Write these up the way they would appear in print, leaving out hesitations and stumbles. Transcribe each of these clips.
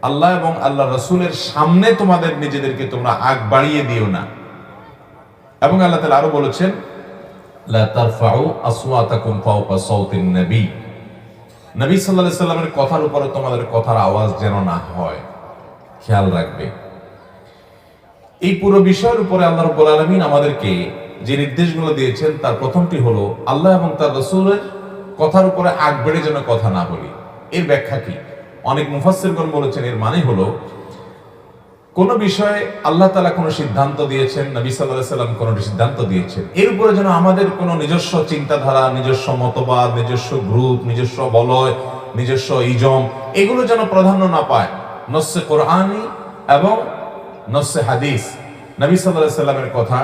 আল্লাহ এবং আল্লাহ রাসূলের সামনে তোমাদের নিজেদেরকে তোমরা আগ বাড়িয়ে দিও না। এবং আল্লাহ তাআলা আরো বলেছেন, লা তারফাউ আসওয়াতাকুম ফাওকা সাওতিন নবী, নবী সাল্লাল্লাহু আলাইহি সাল্লামের কথার উপরে তোমাদের কথার আওয়াজ যেন না হয়, খেয়াল রাখবে। এই পুরো বিষয়ের উপরে আল্লাহ রাব্বুল আলামিন আমাদেরকে যে নির্দেশগুলো দিয়েছেন তার প্রথমটি হলো আল্লাহ এবং তার রাসূলের কথার উপরে আগ বেড়ে যেন কথা না বলি। এর ব্যাখ্যা কি? অনেক মুফাসসিরগণ বলেছেন এর মানে হলো কোন বিষয়ে আল্লাহ তাআলা কোন সিদ্ধান্ত দিয়েছেন, নবী সাল্লাল্লাহু আলাইহি সাল্লাম কোন সিদ্ধান্ত দিয়েছেন, এর উপরে যেন আমাদের কোন নিজস্ব চিন্তাধারা, নিজস্ব মতবাদ, নিজস্ব গ্রুপ, নিজস্ব বলয়, নিজস্ব ইজম এগুলো যেন প্রাধান্য না পায়। নসে কোরআনী এবং নসে হাদিস, নবী সাল্লাল্লাহু আলাইহি সাল্লামের কথা,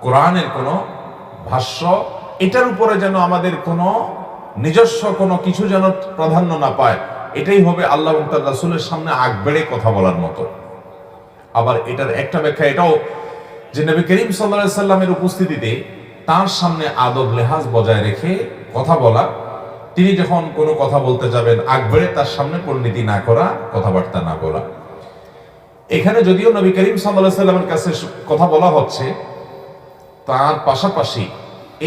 কোরআনের কোন ভাষ্য, এটার উপরে যেন আমাদের কোন নিজস্ব কোনো কিছু যেন প্রাধান্য না পায়। এটাই হবে আল্লাহ এবং তার রাসূলের সামনে আগ বেড়ে কথা বলার মতো। আবার এটার একটা ব্যাখ্যা এটাও যে নবী করিম সাল্লাল্লাহু আলাইহি সাল্লামের উপস্থিতিতে তার সামনে আদব লেহাজ বজায় রেখে কথা বলা। তিনি যখন কোনো কথা বলতে যাবেন আগ বেড়ে তার সামনে পণ্ডিতি না করা, কথাবার্তা না বলা। এখানে যদিও নবী করিম সাল্লাল্লাহু আলাইহি সাল্লামের কাছে কথা বলা হচ্ছে, তার পাশাপাশি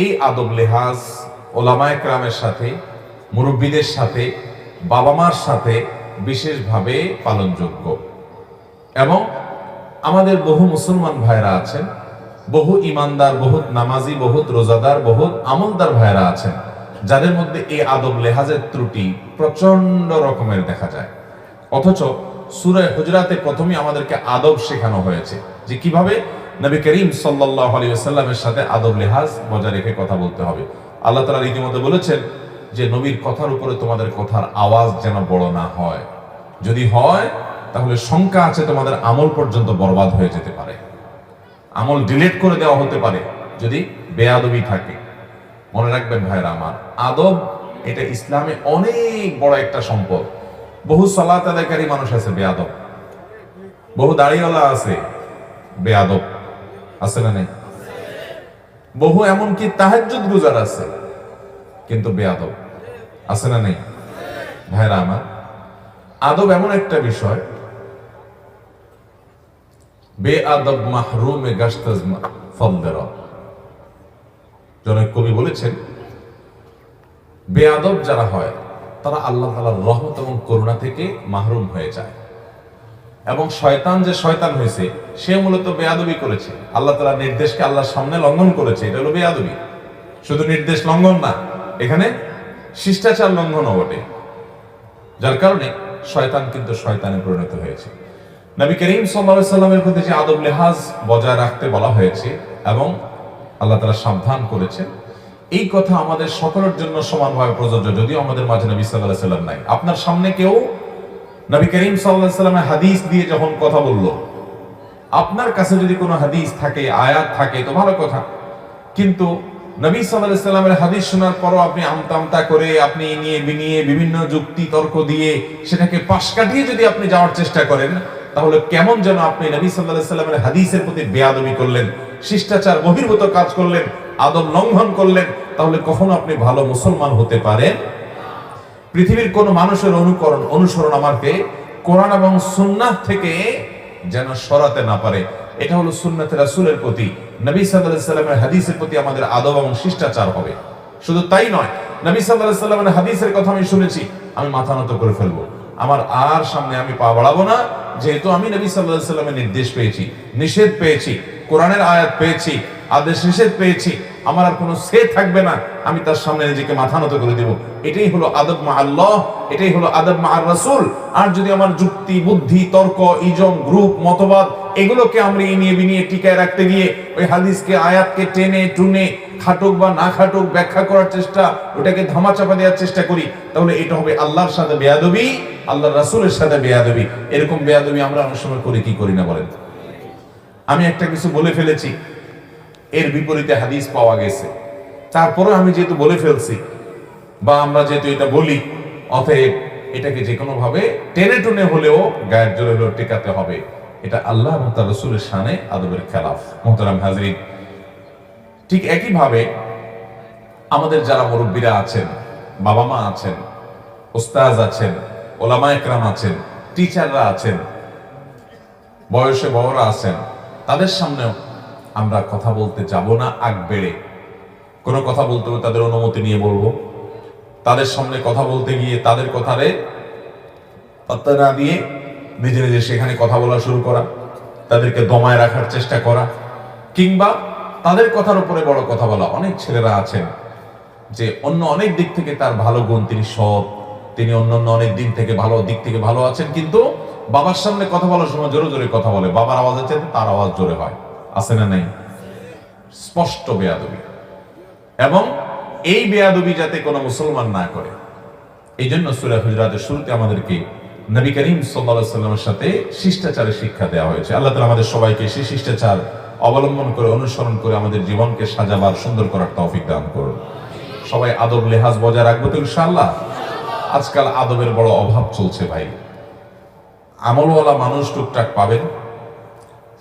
এই আদব লেহাজ ওলামায়ে কেরামের সাথে, মুরব্বীদের সাথে, বাবা মার সাথে বিশেষভাবে পালনযোগ্য। এবং আমাদের বহু মুসলমান ভাইরা আছেন, বহু ইমানদার, বহুত নামাজি, বহুত রোজাদার, বহুত আমলদার ভাইরা আছেন, যাদের মধ্যে এই আদব লেহাজের ত্রুটি প্রচন্ড রকমের দেখা যায়। অথচ সূরা হুজুরাতে প্রথমেই আমাদেরকে আদব শেখানো হয়েছে যে কিভাবে নবী করিম সাল্লাল্লাহু আলাইহি ওয়াসাল্লামের সাথে আদব লেহাজ বজায় রেখে কথা বলতে হবে। আল্লাহ তাআলা রীতিমতো বলেছেন যে নবীর কথার উপরে তোমাদের কথার আওয়াজ যেন বড় না হয়, যদি হয় তাহলে শঙ্কা আছে তোমাদের আমল পর্যন্ত বরবাদ হয়ে যেতে পারে, আমল ডিলিট করে দেওয়া হতে পারে যদি বেয়াদবি থাকে। মনে রাখবেন ভাইরা আমার, আদব এটা ইসলামে অনেক বড় একটা সম্পদ। বহু সালাত আদায়কারী মানুষ আছে বেয়াদব, বহু দাড়িওয়ালা আছে বেয়াদব, আছে না নেই? বহু এমনকি তাহাজ্জুদ গুজার আছে কিন্তু বেয়াদব, আছে না নেই? ভাইরা আমার, আদব এমন একটা বিষয়, বেআদব মাহরুমে গাশতাজ ফলদেরা। জনক কবি বলেছেন বেআদব যারা হয় তারা আল্লাহ তাআলার রহমত এবং করুণা থেকে মাহরুম হয়ে যায়। এবং শয়তান যে শয়তান হয়েছে সে মূলত বেয়াদবি করেছে, আল্লাহ তাআলার নির্দেশকে আল্লাহর সামনে লঙ্ঘন করেছে, এটা হলো বেয়াদবি। শুধু নির্দেশ লঙ্ঘন না, এখানে শিষ্টাচার লঙ্ঘনও বটে। যার কারণে শয়তান কিন্তু শয়তানে পরিণত হয়েছে। নবী করিম সাল্লাল্লাহু আলাইহি সাল্লামের প্রতি যে আদব লেহাজ বজায় রাখতে বলা হয়েছে এবং আল্লাহ তাআলা সাবধান করেছেন, এই কথা আমাদের সকলের জন্য সমানভাবে প্রযোজ্য। যদিও আমাদের মাঝে নবী সাল্লাল্লাহু আলাইহি সাল্লাম নাই। আপনার সামনে কেউ নবী করিম সাল্লাল্লাহু আলাইহি সাল্লামের হাদিস দিয়ে যখন কথা বলল, আপনার কাছে যদি কোনো হাদিস থাকে, আয়াত থাকে তো ভালো কথা, কিন্তু নবী সাল্লাল্লাহু আলাইহি সাল্লামের হাদিস শোনার পরও আপনি আমতা করে, আপনি নিয়ে বিনিয়ে বিভিন্ন যুক্তি তর্ক দিয়ে সেটাকে পাশ কাটিয়ে যদি আপনি যাওয়ার চেষ্টা করেন, তাহলে কেমন যেন আপনি নবী সাল্লাল্লাহু আলাইহি সাল্লামের হাদিসের প্রতি বেয়াদবি করলেন, শিষ্টাচার বহির্ভূত কাজ করলেন, আদব লঙ্ঘন করলেন। তাহলে কখনো আপনি ভালো মুসলমান হতে পারেন? পৃথিবীর কোন মানুষের অনুসরণ আমাকে কোরআন এবং সুন্নাহ থেকে যেন সরাতে না পারে। এটা হলো সুন্নাতে রাসূলের প্রতি, নবী সাল্লাল্লাহু আলাইহি সাল্লামের হাদিসের প্রতি আমাদের আদব এবং শিষ্টাচার হবে। শুধু তাই নয়, নবী সাল্লাল্লাহু আলাইহি সাল্লামের হাদিসের কথা আমি শুনেছি, আমি মাথা নত করে ফেলবো, আমার আর সামনে আমি পা বাড়াবো না, যেহেতু আমি নবী সাল্লাল্লাহু আলাইহি সাল্লামের নির্দেশ পেয়েছি, নিষেধ পেয়েছি, কোরআনের আয়াত পেয়েছি, আদেশ নিষেধ পেয়েছি, আমার আর কোনো সে থাকবে না, আমি তার সামনে নিজেকে মাথা নত করে দেব। এটাই হলো আদব মা আল্লাহ, এটাই হলো আদব মা আর রাসূল। আর যদি আমার যুক্তি, বুদ্ধি, তর্ক, ইজম, গ্রুপ, মতবাদ এগুলোকে আমরা নিয়ে বিনিয়ে টিকায় রাখতে গিয়ে ওই হাদিসকে, আয়াতকে টেনে টুনে খাটুক বা না খাটুক ব্যাখ্যা করার চেষ্টা, ওটাকে ধামাচাপা দেওয়ার চেষ্টা করি, তাহলে এটা হবে আল্লাহর সাথে বেয়াদবি, আল্লাহর রাসূলের সাথে বেয়াদবি। এরকম বেয়াদবি আমরা অনেক সময় করি কি করি না বলেন? আমি একটা কিছু বলে ফেলেছি, এর বিপরীতে হাদিস পাওয়া গেছে, তারপরে আমি যেহেতু বলে ফেলছি বা আমরা যেহেতু এটা বলি, অতএব এটাকে যে কোনো ভাবে টেনে টুনে হলেও গায়ের জোরে হলেও টেকাতে হবে। এটা আল্লাহ এবং তার রাসূলের শানে আদবের খেলাফ। মুহতারাম হাজরিন, ঠিক একই ভাবে আমাদের যারা মুরব্বীরা আছেন, বাবা মা আছেন, উস্তাজ আছেন, ওলামায়ে কেরাম আছেন, টিচাররা আছেন, বয়সে বড়রা আছেন, তাদের সামনেও আমরা কথা বলতে যাব না আগ বেড়ে। কোনো কথা বলতে হবে তাদের অনুমতি নিয়ে বলবো। তাদের সামনে কথা বলতে গিয়ে তাদের কথারে পাত্তা না দিয়ে নিজে নিজে সেখানে কথা বলা শুরু করা, তাদেরকে দমায় রাখার চেষ্টা করা, কিংবা তাদের কথার উপরে বড় কথা বলা। অনেক ছেলেরা আছেন যে অন্য অনেক দিক থেকে তার ভালো গুণ, তিনি সৎ, তিনি অন্য অনেক দিক থেকে ভালো আছেন, কিন্তু বাবার সামনে কথা বলার সময় জোরে জোরে কথা বলে, বাবার আওয়াজ আছে তার আওয়াজ জোরে হয়। আছে না নেই? স্পষ্ট বেয়াদবি। এবং এই বেয়াদবি যাতে কোনো মুসলমান না করে, এই জন্য সূরা হুজুরাতের শুরুতে আমাদেরকে নবী করিম সাল্লাল্লাহু আলাইহি ওয়াসাল্লামের সাথে শিষ্টাচারের শিক্ষা দেওয়া হয়েছে। আল্লাহ তাআলা আমাদের সবাইকে সেই শিষ্টাচার অবলম্বন করে, অনুসরণ করে আমাদের জীবনকে সাজাবার, সুন্দর করার তৌফিক দান করুন। সবাই আদব লেহাজ বজায় রাখবো তো ইনশাআল্লাহ। আজকাল আদবের বড় অভাব চলছে ভাই। আমলওয়ালা মানুষ টুকটাক পাবেন,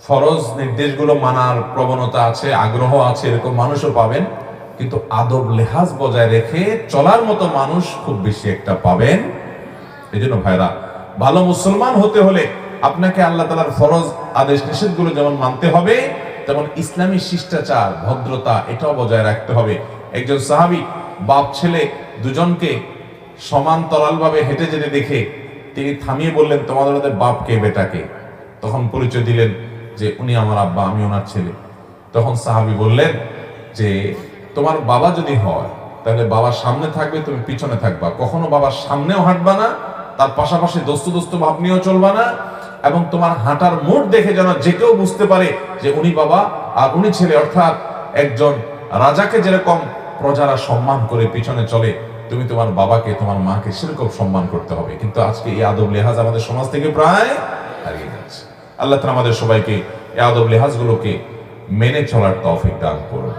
ফরজ নির্দেশগুলো মানার প্রবণতা আছে, আগ্রহ আছে, এরকম মানুষও পাবেন, কিন্তু আদব লেহাজ বজায় রেখে চলার মতো মানুষ খুব বেশি একটা পাবেন। এই জন্য ভাইরা, ভালো মুসলমান হতে হলে আপনাকে আল্লাহ তাআলার ফরজ আদেশ নিষেধগুলো যেমন মানতে হবে, তেমন ইসলামী শিষ্টাচার, ভদ্রতা এটাও বজায় রাখতে হবে। একজন সাহাবী বাপ ছেলে দুজনকে সমান্তরাল ভাবে হেঁটে যেতে দেখে তিনি থামিয়ে বললেন, তোমাদের মধ্যে বাপ কে বেটা কে? তখন পরিচয় দিলেন যে উনি আমার আব্বা, আমি ওনার ছেলে। তখন সাহাবী বললেন যে তোমার বাবা যদি হয় তাহলে বাবার সামনে থাকবে, তুমি পিছনে থাকবা, কখনো বাবার সামনেও হাঁটবা না, তার পাশাপাশি দোস্ত দোস্ত ভাব নিয়েও চলবা না, এবং তোমার হাঁটার মুড দেখে যেন যে কেউ বুঝতে পারে যে উনি বাবা আর উনি ছেলে। অর্থাৎ একজন রাজাকে যেরকম প্রজারা সম্মান করে পিছনে চলে, তুমি তোমার বাবাকে, তোমার মাকে সেরকম সম্মান করতে হবে। কিন্তু আজকে এই আদব লেহাজ আমাদের সমাজ থেকে প্রায় হারিয়ে যাচ্ছে। আল্লাহ তাআলা আমাদের সবাইকে এই আদব লেহাজগুলোকে মেনে চলার তৌফিক দান করুন।